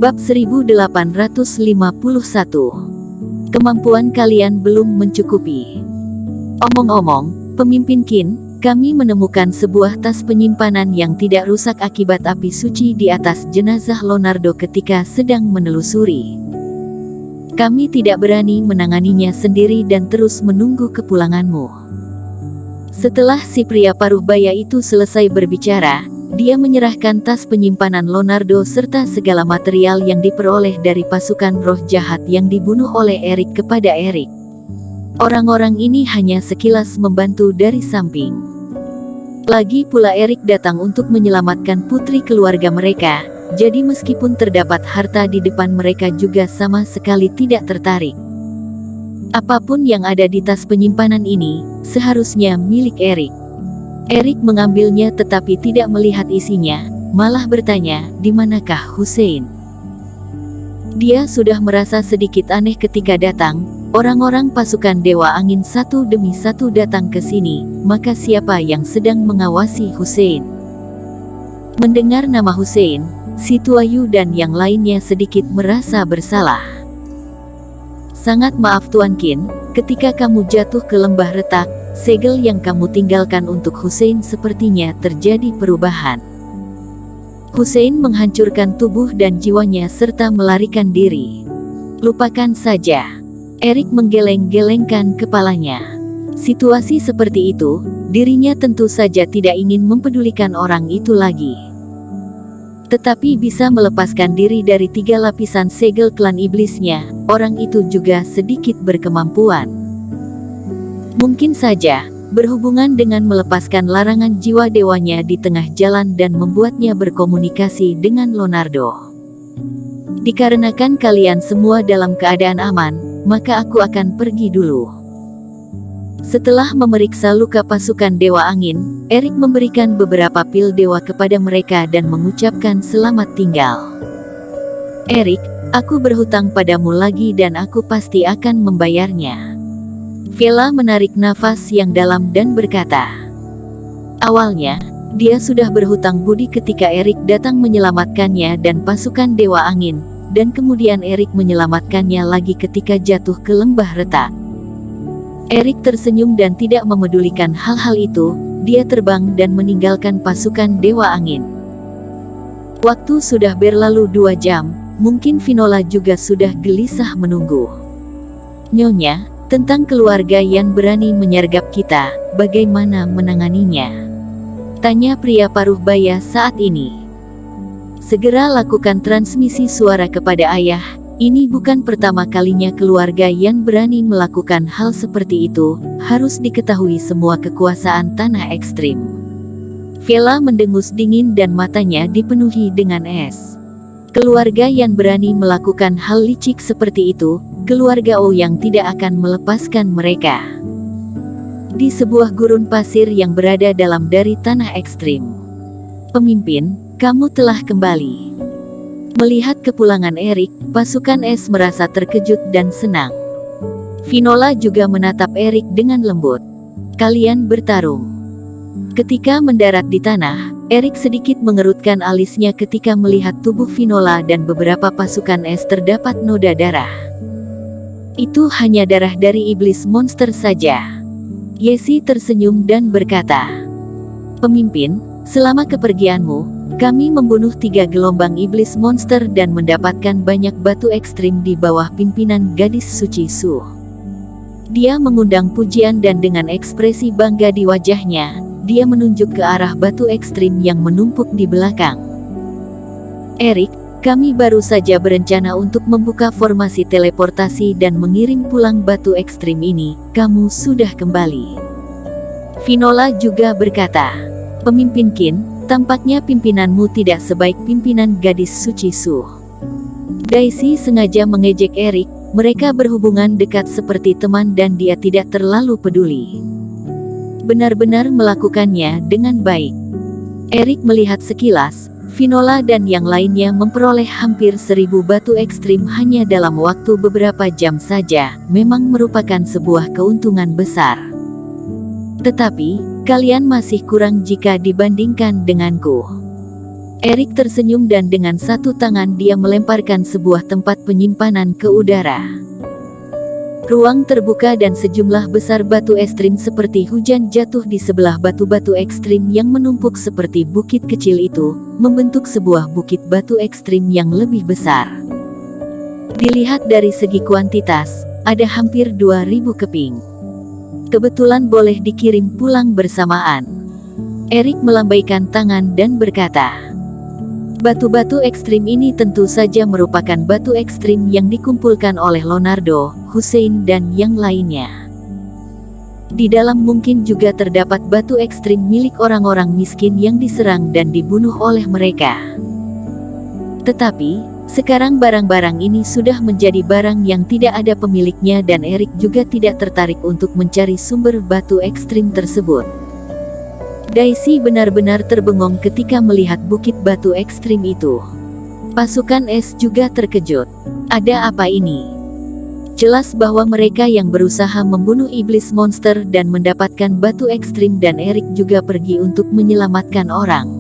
Bab 1851. Kemampuan kalian belum mencukupi. Omong-omong, pemimpin Qin, kami menemukan sebuah tas penyimpanan yang tidak rusak akibat api suci di atas jenazah Leonardo ketika sedang menelusuri. Kami tidak berani menanganinya sendiri dan terus menunggu kepulanganmu. Setelah si pria paruh baya itu selesai berbicara, dia menyerahkan tas penyimpanan Leonardo serta segala material yang diperoleh dari pasukan roh jahat yang dibunuh oleh Erik kepada Erik. Orang-orang ini hanya sekilas membantu dari samping. Lagi pula Erik datang untuk menyelamatkan putri keluarga mereka, jadi meskipun terdapat harta di depan mereka juga sama sekali tidak tertarik. Apapun yang ada di tas penyimpanan ini, seharusnya milik Erik. Erik mengambilnya tetapi tidak melihat isinya, malah bertanya, "Di manakah Hussein?" Dia sudah merasa sedikit aneh ketika datang. Orang-orang pasukan Dewa Angin satu demi satu datang ke sini, maka siapa yang sedang mengawasi Hussein? Mendengar nama Hussein, si Tuayu dan yang lainnya sedikit merasa bersalah. "Sangat maaf Tuan Qin, ketika kamu jatuh ke lembah retak, segel yang kamu tinggalkan untuk Hussein sepertinya terjadi perubahan. Hussein menghancurkan tubuh dan jiwanya serta melarikan diri. Lupakan saja." Erik menggeleng-gelengkan kepalanya. Situasi seperti itu, dirinya tentu saja tidak ingin mempedulikan orang itu lagi. Tetapi bisa melepaskan diri dari 3 lapisan segel klan iblisnya, orang itu juga sedikit berkemampuan. Mungkin saja, berhubungan dengan melepaskan larangan jiwa dewanya di tengah jalan dan membuatnya berkomunikasi dengan Leonardo. "Dikarenakan kalian semua dalam keadaan aman, maka aku akan pergi dulu." Setelah memeriksa luka pasukan Dewa Angin, Erik memberikan beberapa pil dewa kepada mereka dan mengucapkan selamat tinggal. "Erik, aku berhutang padamu lagi dan aku pasti akan membayarnya." Vela menarik nafas yang dalam dan berkata, awalnya, dia sudah berhutang budi ketika Erik datang menyelamatkannya dan pasukan Dewa Angin, dan kemudian Erik menyelamatkannya lagi ketika jatuh ke lembah retak. Erik tersenyum dan tidak memedulikan hal-hal itu, dia terbang dan meninggalkan pasukan Dewa Angin. Waktu sudah berlalu 2 jam, mungkin Vinola juga sudah gelisah menunggu. "Nyonya, tentang keluarga yang berani menyergap kita, bagaimana menanganinya?" tanya pria paruh baya saat ini. "Segera lakukan transmisi suara kepada ayah, ini bukan pertama kalinya keluarga yang berani melakukan hal seperti itu, harus diketahui semua kekuasaan tanah ekstrim." Vela mendengus dingin dan matanya dipenuhi dengan es. Keluarga yang berani melakukan hal licik seperti itu, keluarga O yang tidak akan melepaskan mereka. Di sebuah gurun pasir yang berada dalam dari tanah ekstrim. "Pemimpin, kamu telah kembali." Melihat kepulangan Erik, pasukan es merasa terkejut dan senang. Vinola juga menatap Erik dengan lembut. "Kalian bertarung." Ketika mendarat di tanah, Erik sedikit mengerutkan alisnya ketika melihat tubuh Vinola dan beberapa pasukan es terdapat noda darah. "Itu hanya darah dari iblis monster saja." Yesi tersenyum dan berkata, "Pemimpin, selama kepergianmu, kami membunuh 3 gelombang iblis monster dan mendapatkan banyak batu ekstrim di bawah pimpinan gadis suci Su." Dia mengundang pujian dan dengan ekspresi bangga di wajahnya, dia menunjuk ke arah batu ekstrim yang menumpuk di belakang. "Erik, kami baru saja berencana untuk membuka formasi teleportasi dan mengirim pulang batu ekstrim ini, kamu sudah kembali." Vinola juga berkata, "Pemimpin Qin, tampaknya pimpinanmu tidak sebaik pimpinan gadis suci Su." Daisy sengaja mengejek Erik, mereka berhubungan dekat seperti teman dan dia tidak terlalu peduli. Benar-benar melakukannya dengan baik. Erik melihat sekilas, Vinola dan yang lainnya memperoleh hampir 1000 batu ekstrim hanya dalam waktu beberapa jam saja, memang merupakan sebuah keuntungan besar. "Tetapi, kalian masih kurang jika dibandingkan denganku." Erik tersenyum dan dengan satu tangan dia melemparkan sebuah tempat penyimpanan ke udara. Ruang terbuka dan sejumlah besar batu ekstrim seperti hujan jatuh di sebelah batu-batu ekstrim yang menumpuk seperti bukit kecil itu, membentuk sebuah bukit batu ekstrim yang lebih besar. Dilihat dari segi kuantitas, ada hampir 2000 keping. Kebetulan boleh dikirim pulang bersamaan. Erik melambaikan tangan dan berkata, batu-batu ekstrim ini tentu saja merupakan batu ekstrim yang dikumpulkan oleh Leonardo, Hussein dan yang lainnya. Di dalam mungkin juga terdapat batu ekstrim milik orang-orang miskin yang diserang dan dibunuh oleh mereka. Tetapi, sekarang barang-barang ini sudah menjadi barang yang tidak ada pemiliknya dan Erik juga tidak tertarik untuk mencari sumber batu ekstrim tersebut. Daisy benar-benar terbengong ketika melihat bukit batu ekstrim itu. Pasukan es juga terkejut. Ada apa ini? Jelas bahwa mereka yang berusaha membunuh iblis monster dan mendapatkan batu ekstrim dan Erik juga pergi untuk menyelamatkan orang.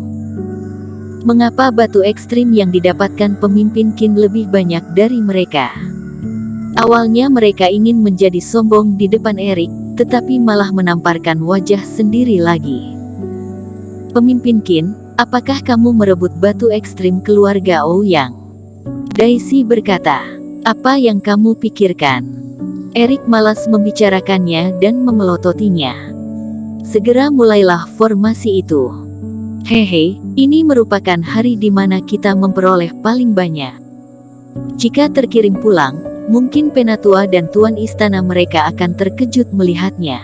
Mengapa batu ekstrim yang didapatkan pemimpin Qin lebih banyak dari mereka? Awalnya mereka ingin menjadi sombong di depan Erik, tetapi malah menamparkan wajah sendiri lagi. Pemimpin Qin, apakah kamu merebut batu ekstrim keluarga Ouyang? Daisy berkata, apa yang kamu pikirkan? Erik malas membicarakannya dan memelototinya. Segera mulailah formasi itu. Hehe, ini merupakan hari di mana kita memperoleh paling banyak. Jika terkirim pulang, mungkin penatua dan tuan istana mereka akan terkejut melihatnya.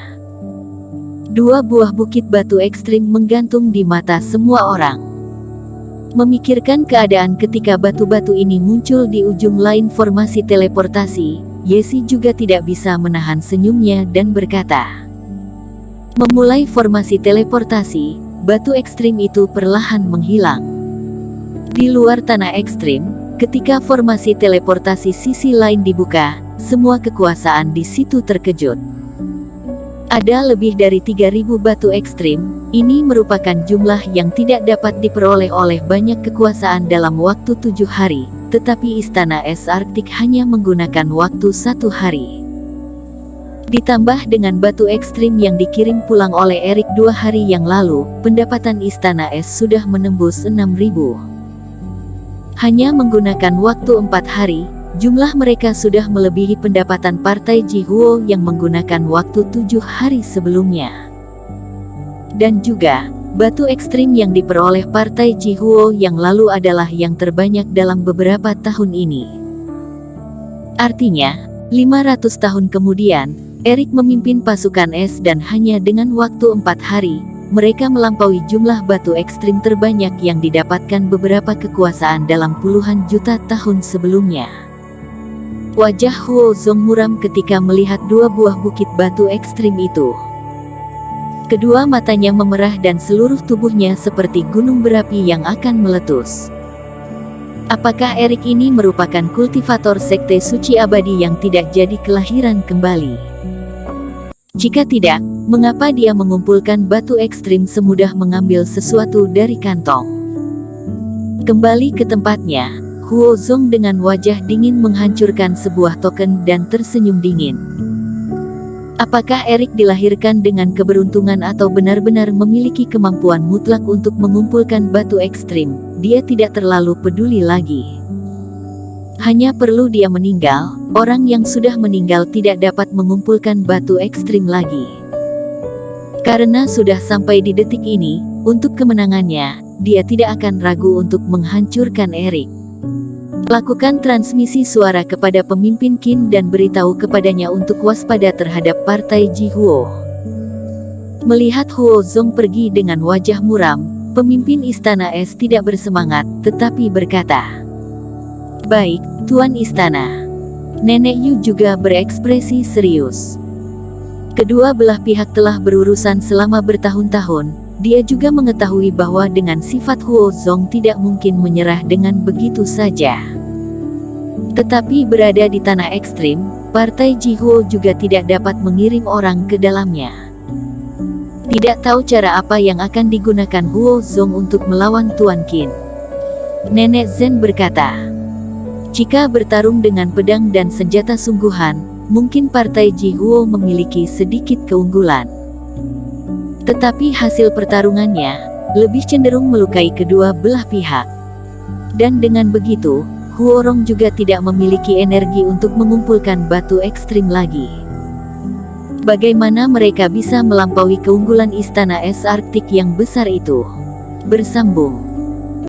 2 buah bukit batu ekstrim menggantung di mata semua orang. Memikirkan keadaan ketika batu-batu ini muncul di ujung lain formasi teleportasi, Yesi juga tidak bisa menahan senyumnya dan berkata, memulai formasi teleportasi, batu ekstrim itu perlahan menghilang. Di luar tanah ekstrim, ketika formasi teleportasi sisi lain dibuka, semua kekuasaan di situ terkejut. Ada lebih dari 3000 batu ekstrim, ini merupakan jumlah yang tidak dapat diperoleh oleh banyak kekuasaan dalam waktu 7 hari, tetapi Istana Es Arktik hanya menggunakan waktu 1 hari. Ditambah dengan batu ekstrim yang dikirim pulang oleh Erik 2 hari yang lalu, pendapatan Istana Es sudah menembus 6000. Hanya menggunakan waktu 4 hari, jumlah mereka sudah melebihi pendapatan Partai Jihuo yang menggunakan waktu 7 hari sebelumnya. Dan juga, batu ekstrim yang diperoleh Partai Jihuo yang lalu adalah yang terbanyak dalam beberapa tahun ini. Artinya, 500 tahun kemudian, Erik memimpin pasukan es dan hanya dengan waktu 4 hari, mereka melampaui jumlah batu ekstrim terbanyak yang didapatkan beberapa kekuasaan dalam puluhan juta tahun sebelumnya. Wajah Huo Zong muram ketika melihat 2 buah bukit batu ekstrim itu. Kedua matanya memerah dan seluruh tubuhnya seperti gunung berapi yang akan meletus. Apakah Erik ini merupakan kultivator sekte suci abadi yang tidak jadi kelahiran kembali? Jika tidak, mengapa dia mengumpulkan batu ekstrim semudah mengambil sesuatu dari kantong? Kembali ke tempatnya, Huo Zong dengan wajah dingin menghancurkan sebuah token dan tersenyum dingin. Apakah Erik dilahirkan dengan keberuntungan atau benar-benar memiliki kemampuan mutlak untuk mengumpulkan batu ekstrim? Dia tidak terlalu peduli lagi. Hanya perlu dia meninggal, orang yang sudah meninggal tidak dapat mengumpulkan batu ekstrim lagi. Karena sudah sampai di detik ini, untuk kemenangannya, dia tidak akan ragu untuk menghancurkan Erik. Lakukan transmisi suara kepada pemimpin Qin dan beritahu kepadanya untuk waspada terhadap Partai Jihuo. Melihat Huo Zong pergi dengan wajah muram, pemimpin Istana Es tidak bersemangat, tetapi berkata, baik, Tuan Istana. Nenek Yu juga berekspresi serius. Kedua belah pihak telah berurusan selama bertahun-tahun. Dia juga mengetahui bahwa dengan sifat Huo Zong tidak mungkin menyerah dengan begitu saja. Tetapi berada di tanah ekstrim, Partai Jihuo juga tidak dapat mengirim orang ke dalamnya. Tidak tahu cara apa yang akan digunakan Huo Zong untuk melawan Tuan Qin. Nenek Zhen berkata, jika bertarung dengan pedang dan senjata sungguhan, mungkin partai Ji Huo memiliki sedikit keunggulan. Tetapi hasil pertarungannya lebih cenderung melukai kedua belah pihak. Dan dengan begitu, Huorong juga tidak memiliki energi untuk mengumpulkan batu ekstrim lagi. Bagaimana mereka bisa melampaui keunggulan istana es Arktik yang besar itu? Bersambung.